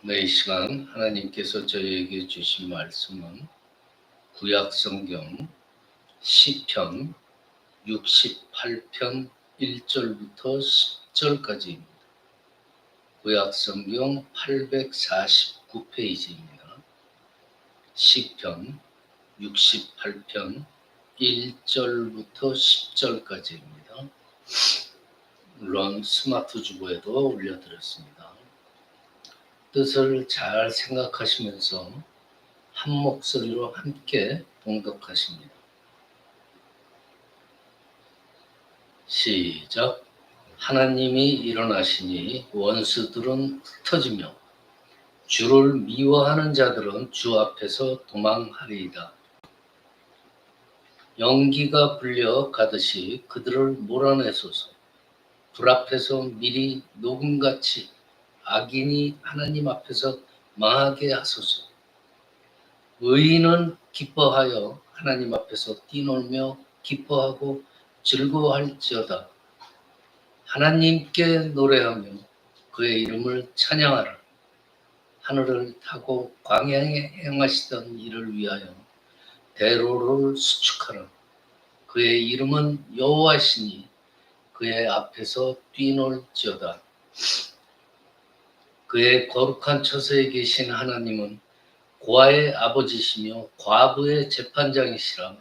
네, 이 시간 하나님께서 저희에게 주신 말씀은 구약성경 시편 68편 1절부터 10절까지입니다. 구약성경 849페이지입니다. 시편 68편 1절부터 10절까지입니다. 물론 스마트 주보에도 올려드렸습니다. 뜻을 잘 생각하시면서 한 목소리로 함께 봉독하십니다. 시작. 하나님이 일어나시니 원수들은 흩어지며 주를 미워하는 자들은 주 앞에서 도망하리이다. 연기가 불려 가듯이 그들을 몰아내소서. 불 앞에서 미리 녹음같이 악인이 하나님 앞에서 망하게 하소서. 의인은 기뻐하여 하나님 앞에서 뛰놀며 기뻐하고 즐거워할지어다. 하나님께 노래하며 그의 이름을 찬양하라. 하늘을 타고 광야에 행하시던 이를 위하여 대로를 수축하라. 그의 이름은 여호와시니 그의 앞에서 뛰놀지어다. 그의 거룩한 처소에 계신 하나님은 고아의 아버지시며 과부의 재판장이시라.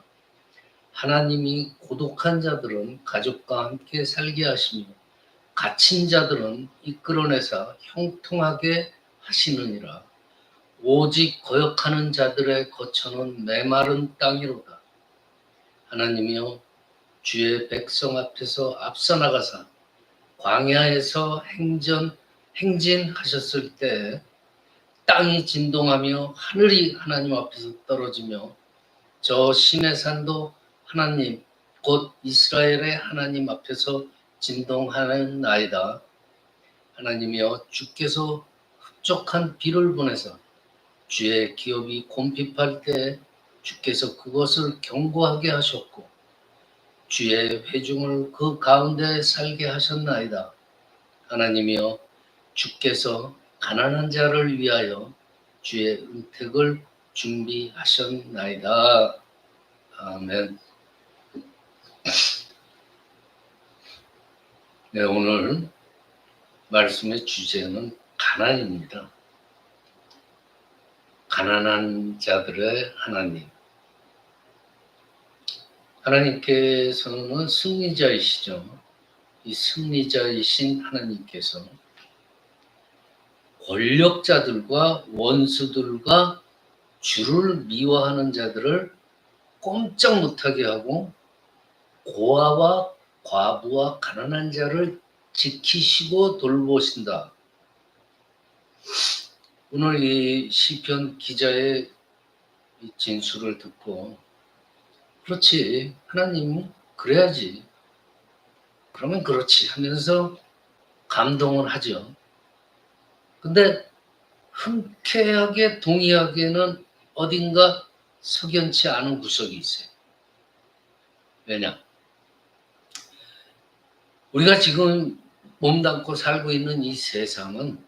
하나님이 고독한 자들은 가족과 함께 살게 하시며 갇힌 자들은 이끌어내사 형통하게 하시느니라. 오직 거역하는 자들의 거처는 메마른 땅이로다. 하나님이여 주의 백성 앞에서 앞서 나가사 광야에서 행진하셨을 때 땅이 진동하며 하늘이 하나님 앞에서 떨어지며 저 시내산도 하나님 곧 이스라엘의 하나님 앞에서 진동하는나이다. 하나님이여 주께서 흡족한 비를 보내사 주의 기업이 곰핍할 때 주께서 그것을 견고하게 하셨고 주의 회중을 그 가운데 살게 하셨나이다. 하나님이여 주께서 가난한 자를 위하여 주의 은택을 준비하셨나이다. 아멘. 네, 오늘 말씀의 주제는 가난입니다. 가난한 자들의 하나님. 하나님께서는 승리자이시죠. 이 승리자이신 하나님께서 권력자들과 원수들과 주를 미워하는 자들을 꼼짝 못하게 하고 고아와 과부와 가난한 자를 지키시고 돌보신다. 오늘 이 시편 기자의 이 진술을 듣고 그렇지, 하나님 그래야지, 그러면 그렇지 하면서 감동을 하죠. 근데 흔쾌하게 동의하기에는 어딘가 석연치 않은 구석이 있어요. 왜냐? 우리가 지금 몸담고 살고 있는 이 세상은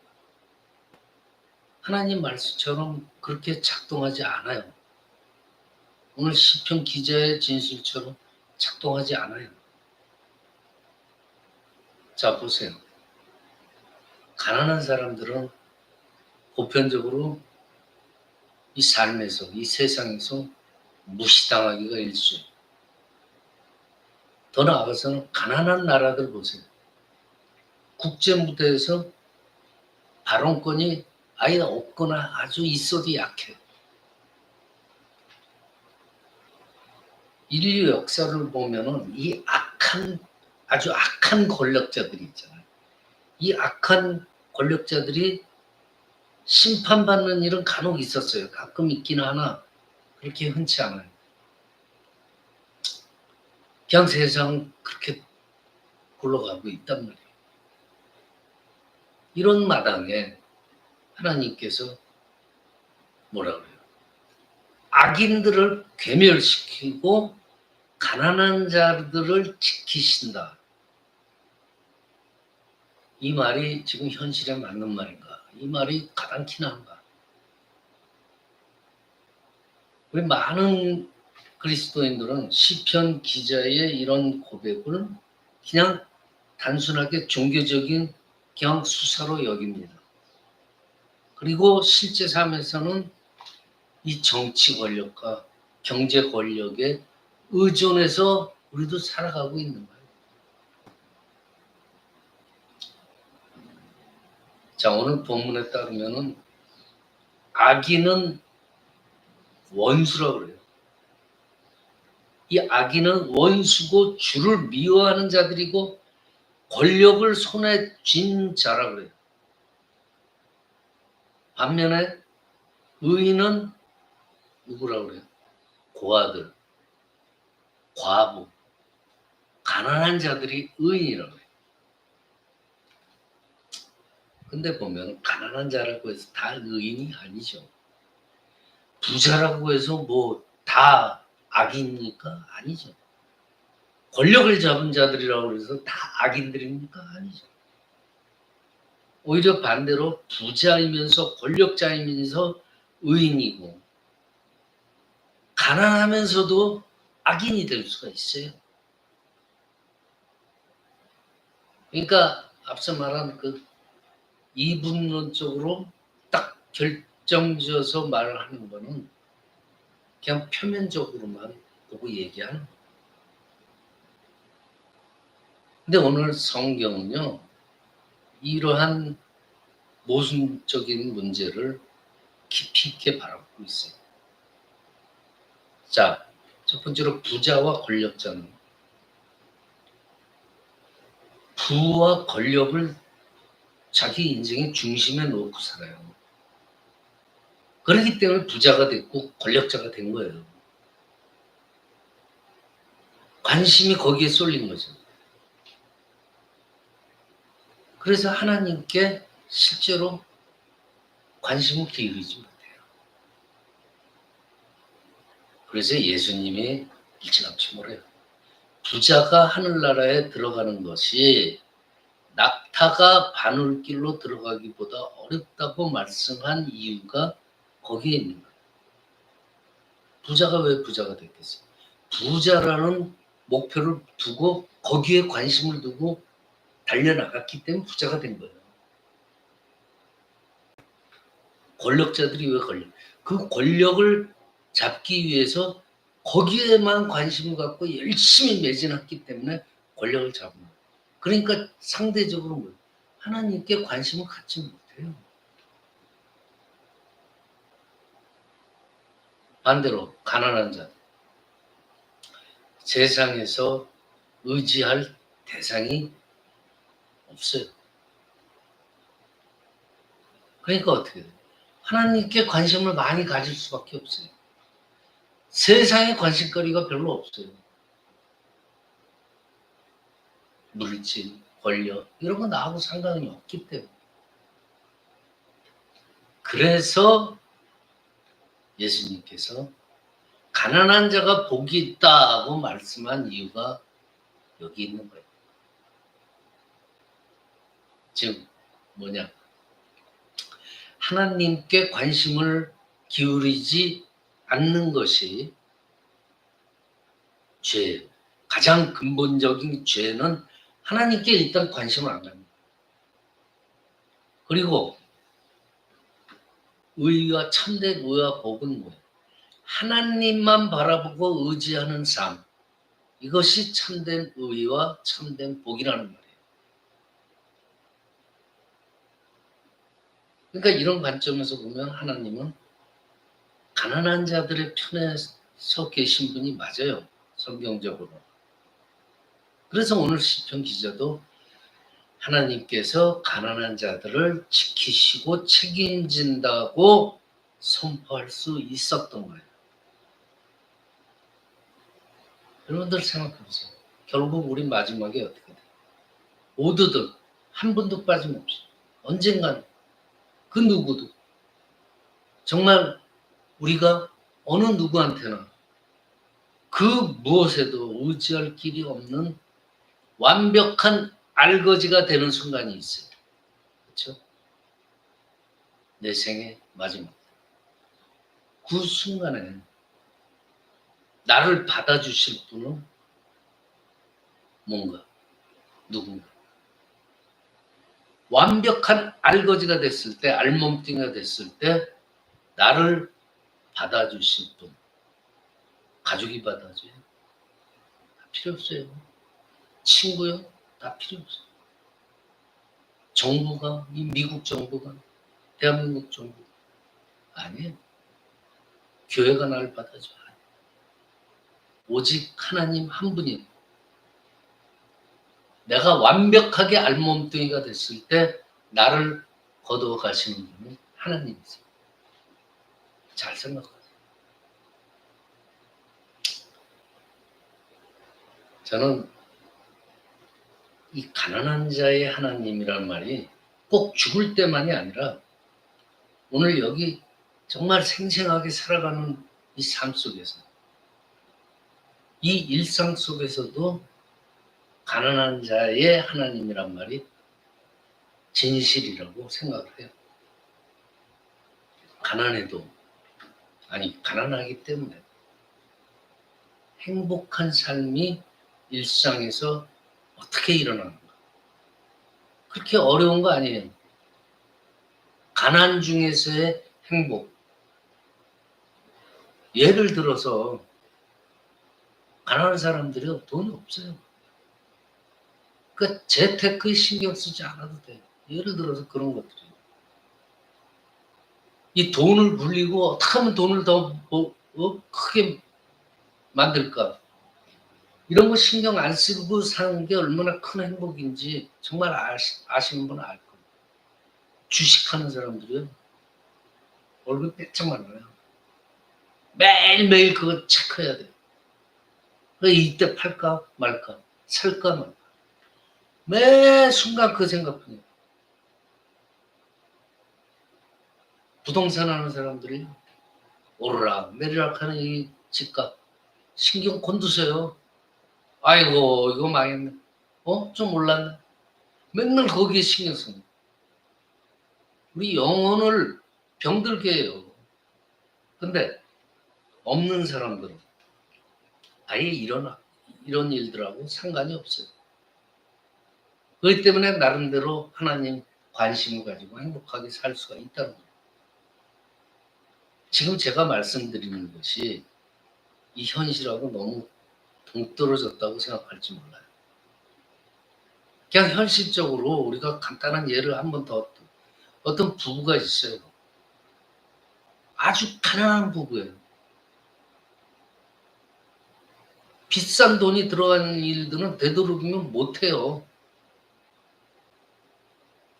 하나님 말씀처럼 그렇게 작동하지 않아요. 오늘 시편 기자의 진술처럼 작동하지 않아요. 자, 보세요. 가난한 사람들은 보편적으로 이 삶에서, 이 세상에서 무시당하기가 일쑤예요. 더 나아가서는 가난한 나라들 보세요. 국제무대에서 발언권이 아예 없거나 아주 있어도 약해요. 인류 역사를 보면은 이 아주 악한 권력자들이 있잖아요. 이 악한 권력자들이 심판받는 일은 간혹 있었어요. 가끔 있긴 하나 그렇게 흔치 않아요. 그냥 세상은 그렇게 굴러가고 있단 말이에요. 이런 마당에 하나님께서 뭐라 그래요? 악인들을 괴멸시키고 가난한 자들을 지키신다. 이 말이 지금 현실에 맞는 말인가? 이 말이 가당키나 한가? 우리 많은 그리스도인들은 시편 기자의 이런 고백을 그냥 단순하게 종교적인 그냥 수사로 여깁니다. 그리고 실제 삶에서는 이 정치 권력과 경제 권력에 의존해서 우리도 살아가고 있는 거예요. 자, 오늘 본문에 따르면은 악인은 원수라고 그래요. 이 악인은 원수고 주를 미워하는 자들이고 권력을 손에 쥔 자라 그래요. 반면에 의인은 누구라고 그래요? 고아들, 과부, 가난한 자들이 의인이라고 해요. 근데 보면 가난한 자라고 해서 다 의인이 아니죠. 부자라고 해서 뭐 다 악인입니까? 아니죠. 권력을 잡은 자들이라고 해서 다 악인들입니까? 아니죠. 오히려 반대로 부자이면서 권력자이면서 의인이고 가난하면서도 악인이 될 수가 있어요. 그러니까 앞서 말한 그 이분론적으로 딱 결정지어서 말을 하는 거는 그냥 표면적으로만 보고 얘기하는 거예요. 근데 오늘 성경은요, 이러한 모순적인 문제를 깊이 있게 바라보고 있어요. 자, 첫 번째로 부자와 권력자는 부와 권력을 자기 인생의 중심에 놓고 살아요. 그렇기 때문에 부자가 됐고 권력자가 된 거예요. 관심이 거기에 쏠린 거죠. 그래서 하나님께 실제로 관심을 기울이지 못해요. 그래서 예수님이 일찌감치 뭐래요? 부자가 하늘나라에 들어가는 것이 낙타가 바늘길로 들어가기보다 어렵다고 말씀한 이유가 거기에 있는 거예요. 부자가 왜 부자가 됐겠어요? 부자라는 목표를 두고 거기에 관심을 두고 달려나갔기 때문에 부자가 된 거예요. 권력자들이 왜 그 권력을 잡기 위해서 거기에만 관심을 갖고 열심히 매진했기 때문에 권력을 잡은 거예요. 그러니까 상대적으로 뭐예요? 하나님께 관심을 갖지 못해요. 반대로 가난한 자, 세상에서 의지할 대상이 없어요. 그러니까 어떻게 돼요? 하나님께 관심을 많이 가질 수밖에 없어요. 세상에 관심거리가 별로 없어요. 물질, 권력 이런 거 나하고 상관이 없기 때문에. 그래서 예수님께서 가난한 자가 복이 있다고 말씀한 이유가 여기 있는 거예요. 즉 뭐냐? 하나님께 관심을 기울이지 않는 것이 죄예요. 가장 근본적인 죄는 하나님께 일단 관심을 안 갖는 거예요. 그리고 의와 참된 의와 복은 뭐예요? 하나님만 바라보고 의지하는 삶. 이것이 참된 의와 참된 복이라는 말이에요. 그러니까 이런 관점에서 보면 하나님은 가난한 자들의 편에 서 계신 분이 맞아요. 성경적으로. 그래서 오늘 시편 기자도 하나님께서 가난한 자들을 지키시고 책임진다고 선포할 수 있었던 거예요. 여러분들 생각해보세요. 결국 우리 마지막에 어떻게 돼요? 모두들 한 분도 빠짐없이 언젠간 그 누구도 정말 우리가 어느 누구한테나 그 무엇에도 의지할 길이 없는 완벽한 알거지가 되는 순간이 있어요. 그렇죠? 내 생의 마지막. 그 순간에 나를 받아주실 분은 뭔가, 누군가. 완벽한 알거지가 됐을 때, 알몸뚱이가 됐을 때 나를 받아주실 분. 가족이 받아줘요. 다 필요 없어요. 친구요? 다 필요 없어요. 정부가, 이 미국 정부가, 대한민국 정부. 아니에요. 교회가 나를 받아줘. 오직 하나님 한 분이에요. 내가 완벽하게 알몸뚱이가 됐을 때 나를 거두어 가시는 분은 하나님이세요. 잘 생각하세요. 저는 이 가난한 자의 하나님이란 말이 꼭 죽을 때만이 아니라 오늘 여기 정말 생생하게 살아가는 이 삶 속에서, 이 일상 속에서도 가난한 자의 하나님이란 말이 진실이라고 생각을 해요. 가난하기 때문에 행복한 삶이 일상에서 어떻게 일어나는가. 그렇게 어려운 거 아니에요. 가난 중에서의 행복. 예를 들어서 가난한 사람들이 돈이 없어요. 그러니까 재테크에 신경 쓰지 않아도 돼요. 예를 들어서 그런 것들이. 이 돈을 불리고 어떻게 하면 돈을 더 크게 만들까. 이런 거 신경 안 쓰고 사는 게 얼마나 큰 행복인지 정말 아시는 분은 알 거예요. 주식하는 사람들은 얼굴 빼짝 말라요. 매일매일 그거 체크해야 돼요. 이때 팔까 말까, 살까 말까. 매 순간 그 생각뿐이에요. 부동산 하는 사람들이 오르락 내리락 하는 이 집값 신경 곤두세요. 아이고 이거 망했네. 좀 올랐네. 맨날 거기에 신경 쓰는. 우리 영혼을 병들게 해요. 근데 없는 사람들은 아예 이런 일들하고 상관이 없어요. 그렇기 때문에 나름대로 하나님 관심을 가지고 행복하게 살 수가 있다는 거예요. 지금 제가 말씀드리는 것이 이 현실하고 너무 동떨어졌다고 생각할지 몰라요. 그냥 현실적으로 우리가 간단한 예를 한 번 더, 어떤 부부가 있어요. 아주 가난한 부부예요. 비싼 돈이 들어가는 일들은 되도록이면 못해요.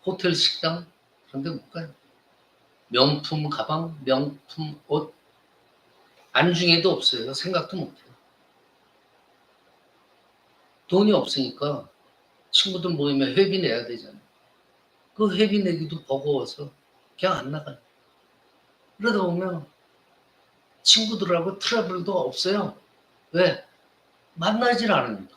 호텔 식당 그런 데 못 가요. 명품 가방, 명품 옷 안중에도 없어요. 생각도 못해요. 돈이 없으니까 친구들 모이면 회비 내야 되잖아요. 그 회비 내기도 버거워서 그냥 안 나가요. 그러다 보면 친구들하고 트러블도 없어요. 왜? 만나질 않으니까.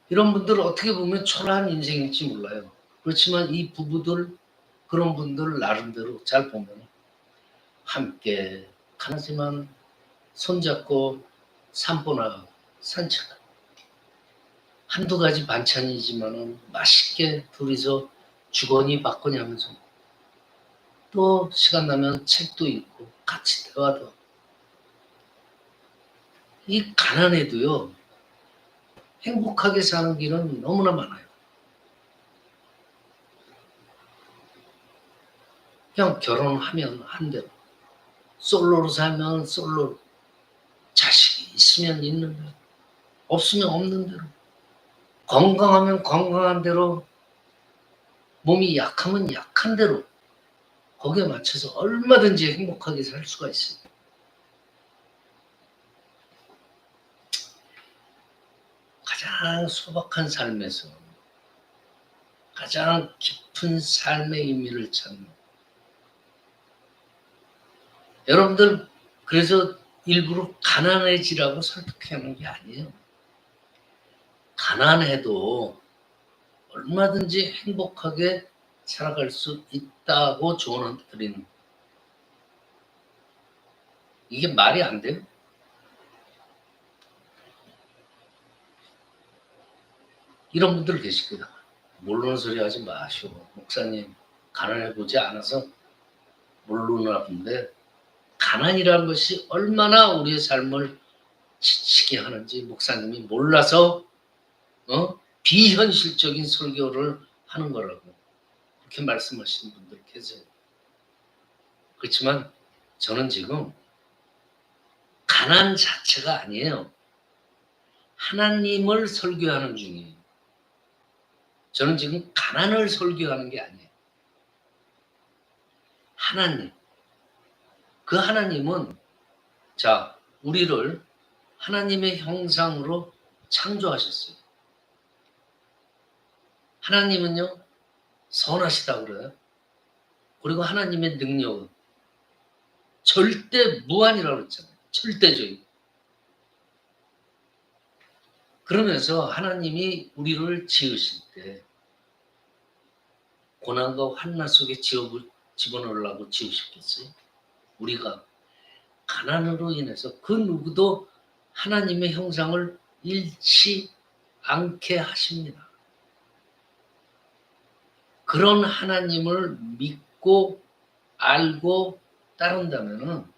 이런 분들 어떻게 보면 초라한 인생일지 몰라요. 그렇지만 이 부부들, 그런 분들 나름대로 잘 보면 함께 가지만 손잡고 산보나 산책하고 한두 가지 반찬이지만은 맛있게 둘이서 주거니 받거니 하면서 또 시간 나면 책도 읽고 같이 대화도 하고. 이 가난해도요 행복하게 사는 길은 너무나 많아요. 그냥 결혼하면 한 대로, 솔로로 살면 솔로로, 자식이 있으면 있는 대로, 없으면 없는 대로, 건강하면 건강한 대로, 몸이 약하면 약한 대로 거기에 맞춰서 얼마든지 행복하게 살 수가 있어요. 가장 소박한 삶에서 가장 깊은 삶의 의미를 찾는, 여러분들 그래서 일부러 가난해지라고 설득하는 게 아니에요. 가난해도 얼마든지 행복하게 살아갈 수 있다고 조언을 드리는, 이게 말이 안 돼요? 이런 분들 계실 거다. 모르는 소리 하지 마시오. 목사님, 가난해보지 않아서 모르나 본데, 가난이라는 것이 얼마나 우리의 삶을 지치게 하는지 목사님이 몰라서 비현실적인 설교를 하는 거라고 그렇게 말씀하시는 분들 계세요. 그렇지만 저는 지금 가난 자체가 아니에요. 하나님을 설교하는 중이에요. 저는 지금 가난을 설교하는 게 아니에요. 하나님. 그 하나님은 자, 우리를 하나님의 형상으로 창조하셨어요. 하나님은요, 선하시다고 그래요. 그리고 하나님의 능력은 절대 무한이라고 그랬잖아요. 절대적인. 그러면서 하나님이 우리를 지으실 때 고난과 환난 속에 집어넣으려고 지으셨겠어요? 우리가 가난으로 인해서 그 누구도 하나님의 형상을 잃지 않게 하십니다. 그런 하나님을 믿고 알고 따른다면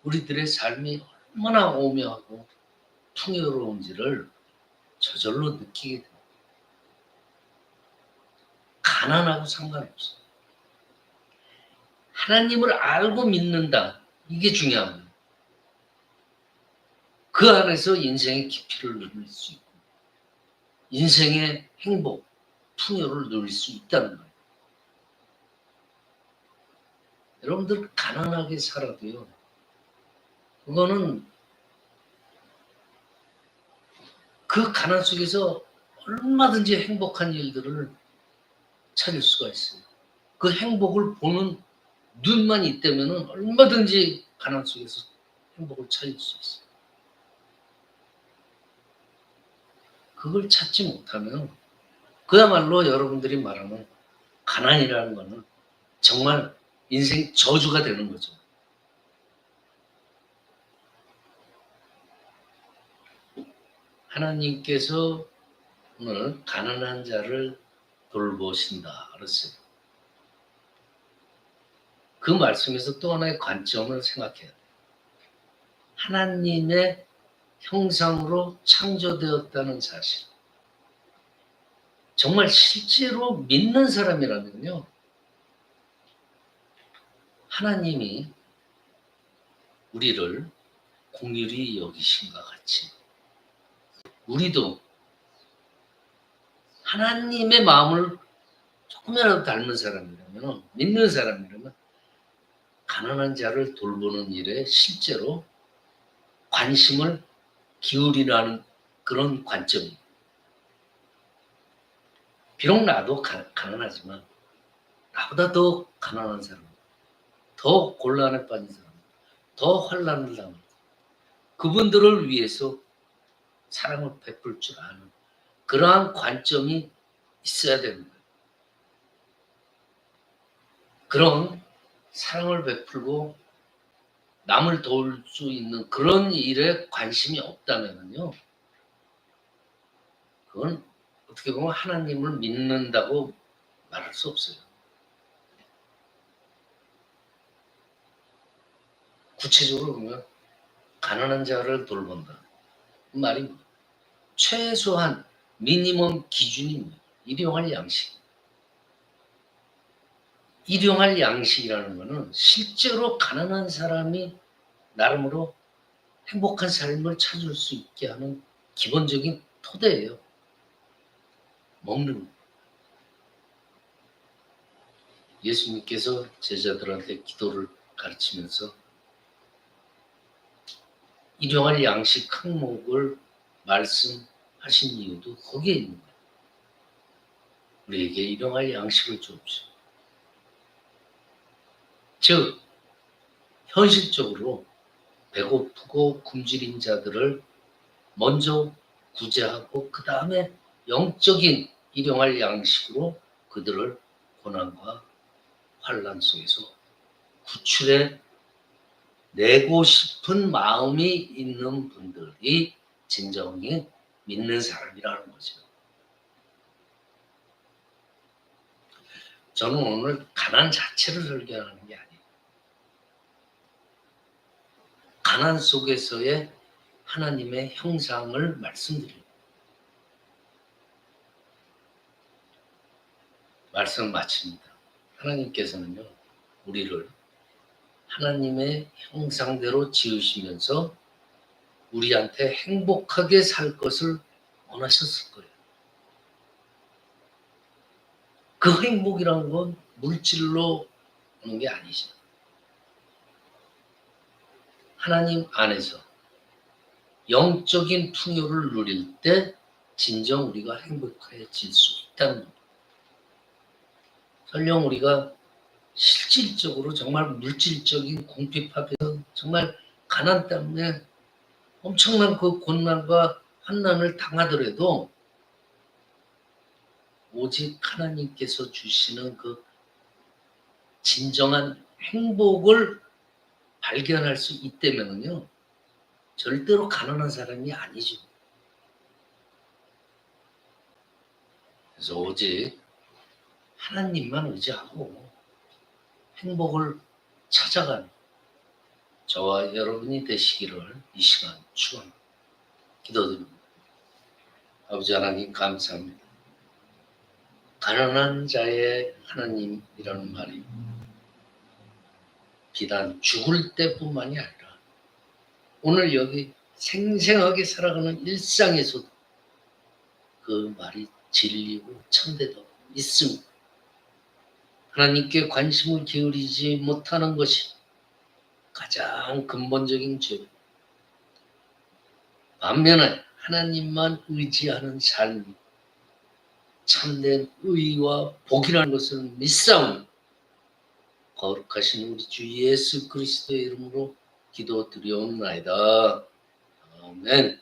우리들의 삶이 얼마나 오묘하고 풍요로운지를 저절로 느끼게 됩니다. 가난하고 상관없어요. 하나님을 알고 믿는다. 이게 중요합니다. 그 안에서 인생의 깊이를 누릴 수 있고 인생의 행복, 풍요를 누릴 수 있다는 거예요. 여러분들 가난하게 살아도요. 그거는 그 가난 속에서 얼마든지 행복한 일들을 찾을 수가 있어요. 그 행복을 보는 눈만 있다면 얼마든지 가난 속에서 행복을 찾을 수 있어요. 그걸 찾지 못하면 그야말로 여러분들이 말하는 가난이라는 거는 정말 인생 저주가 되는 거죠. 하나님께서 오늘 가난한 자를 돌보신다 그랬어요. 그 말씀에서 또 하나의 관점을 생각해야 돼요. 하나님의 형상으로 창조되었다는 사실. 정말 실제로 믿는 사람이라면요. 하나님이 우리를 공률히 여기신과 같이 우리도 하나님의 마음을 조금이라도 닮은 사람이라면, 믿는 사람이라면 가난한 자를 돌보는 일에 실제로 관심을 기울이라는 그런 관점이. 비록 나도 가난하지만 나보다 더 가난한 사람, 더 곤란에 빠진 사람, 더 환난을 당한 그분들을 위해서 사랑을 베풀 줄 아는 그러한 관점이 있어야 되는 거예요. 그런 사랑을 베풀고 남을 도울 수 있는 그런 일에 관심이 없다면요. 그건 어떻게 보면 하나님을 믿는다고 말할 수 없어요. 구체적으로 보면 가난한 자를 돌본다. 그 말이 최소한 미니멈 기준입니다. 일용할 양식. 일용할 양식이라는 것은 실제로 가난한 사람이 나름으로 행복한 삶을 찾을 수 있게 하는 기본적인 토대예요. 먹는 거. 예수님께서 제자들한테 기도를 가르치면서 일용할 양식 항목을 말씀하신 이유도 거기에 있는 거예요. 우리에게 일용할 양식을 주옵시오. 즉 현실적으로 배고프고 굶주린 자들을 먼저 구제하고 그 다음에 영적인 일용할 양식으로 그들을 고난과 환난 속에서 구출해 내고 싶은 마음이 있는 분들이 진정히 믿는 사람이라는 거죠. 저는 오늘 가난 자체를 설교하는 게 아니에요. 가난 속에서의 하나님의 형상을 말씀드립니다. 말씀 마칩니다. 하나님께서는요, 우리를 하나님의 형상대로 지으시면서 우리한테 행복하게 살 것을 원하셨을 거예요. 그 행복이란 건 물질로 오는 게 아니죠. 하나님 안에서 영적인 풍요를 누릴 때 진정 우리가 행복해질 수 있다는 겁니다. 설령 우리가 실질적으로 정말 물질적인 궁핍합에서 정말 가난 때문에 엄청난 그 고난과 환난을 당하더라도 오직 하나님께서 주시는 그 진정한 행복을 발견할 수 있다면요, 절대로 가난한 사람이 아니죠. 그래서 오직 하나님만 의지하고 행복을 찾아가는 저와 여러분이 되시기를 이 시간 축원합니다. 기도드립니다. 아버지 하나님 감사합니다. 가난한 자의 하나님이라는 말이 비단 죽을 때뿐만이 아니라 오늘 여기 생생하게 살아가는 일상에서도 그 말이 진리고 참되도록 있습니다. 하나님께 관심을 기울이지 못하는 것이 가장 근본적인 죄. 반면에 하나님만 의지하는 삶이 참된 의와 복이라는 것을 믿사오니 거룩하신 우리 주 예수 그리스도의 이름으로 기도드리옵나이다. 아멘.